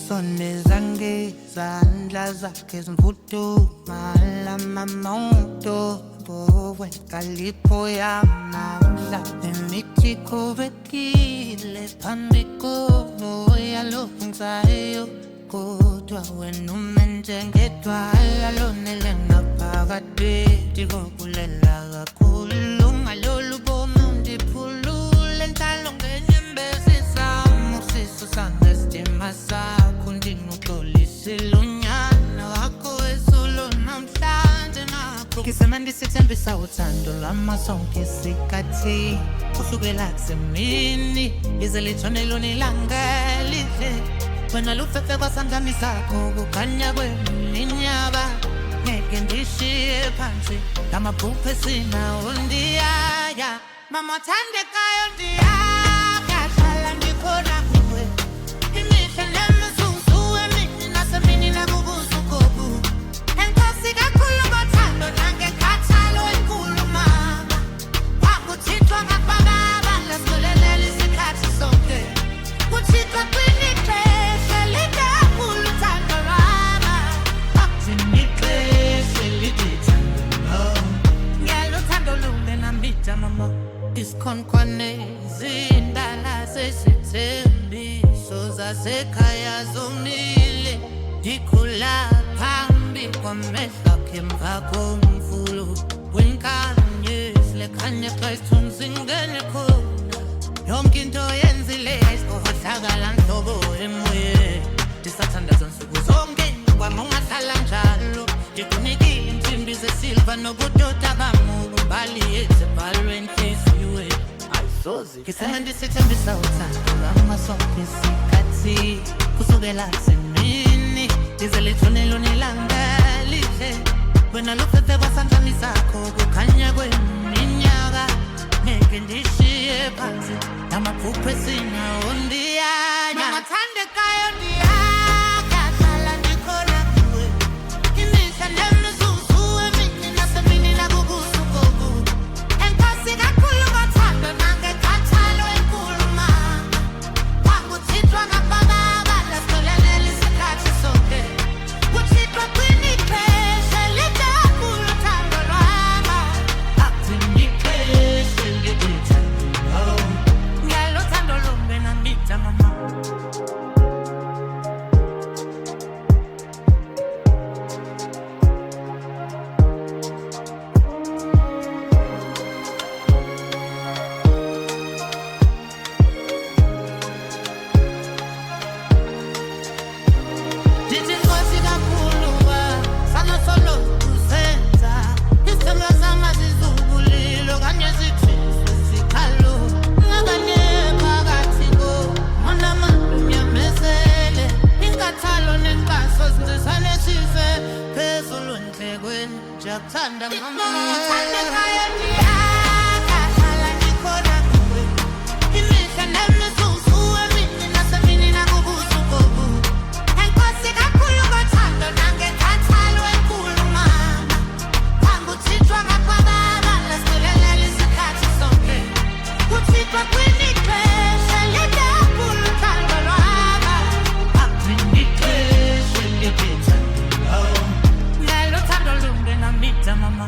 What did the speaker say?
Soneza ngezandla zakhe zimfudumala mamoto kalipho yamandla imithi khubekile phambi yalungisayo kodwa wena ume njengedwala lonele ngaphakathi kokulela kakhulu ngalolu bomi undiphulule ntalo ngenyembezi zami usiso sangestima sakho ndinguxolisile unyana wakho esolo namhlanje nakho kisemandi sithembisa uthando lwama sonke isikhathi kusukela kusemini ize litshonelo nilanga lihle wena lufefe kwasandlani sakho kukhanya kweminyaka ngeke ndishiye phansi ngamaphupho esinawo ndiyaya mama othandekayo ndiyaya hlala ndikhona kuwe imihla nemizuzu emini nasemini nakubusuku enkosi kakhulu ngothando nangenkathalo enkulu mama wakuthixwa ngakubaba lesilelela isikhathi sonke kuthixwa kwinixesha likakhulu uthando lwami akunixesha lidithando ngiyaluthando lungenambitha mama isikhonkhwane zindala sesithembiso zasekhaya zomile ndikhula phambi kwamehlo akho emva komfulu wenkanyezi lekhanya xa isithunzi singene khona yonke into yenzileyo isihohlakala nhlobo emoyeni ndisathandaza nsuku zonke kwama ungahlala njalo ndikunikile insimbi zesilva nobudoda bamubumbali yethu ebhalwe enhliziyweni ngisema ndisithembisa uthando lwama sonke isikhathi kusukela semini lize litshonelo nilanga lihle wena lufefe kwasandlani sakho kukhanya kweminyaka ngeke ndishiye phansi ngamaphupho esinawo ndiyaya mama othandekayo ndiyaya hlala ndikhona kuwe imihla nemizuzu emini nasemini nakubusuku enkosi kakhulu ngothando nangenkathalo enkulu mama wakuthixwa ngakubaba lesilelela isikhathi sonke kuthixwa kwinixesha likakhulu uthando lwami akunixesha lidithando ngiyaluthando lungenambitha mama ndithi nkosi kakhulu sana solo kusenza isithemba sama sizubulilo kanye zithise zikhalo ngabanye phakathi ko mona manyamezele inkathalo nenkaso zizisane size phezulu endlekweni ngiyakuthanda mama othandekayo ndiyaya hlala ndikhona kuwe imihla nemizuzu emini nasemini nakubusuku enkosi kakhulu ngothando nangenkathalo enkulu mama wakuthixwa ngakubaba lesilelela isikhathi sonke kuthixwa kwinixesha likakhulu uthando lwami akunixesha lidithando ngiyaluthando lungenambitha mama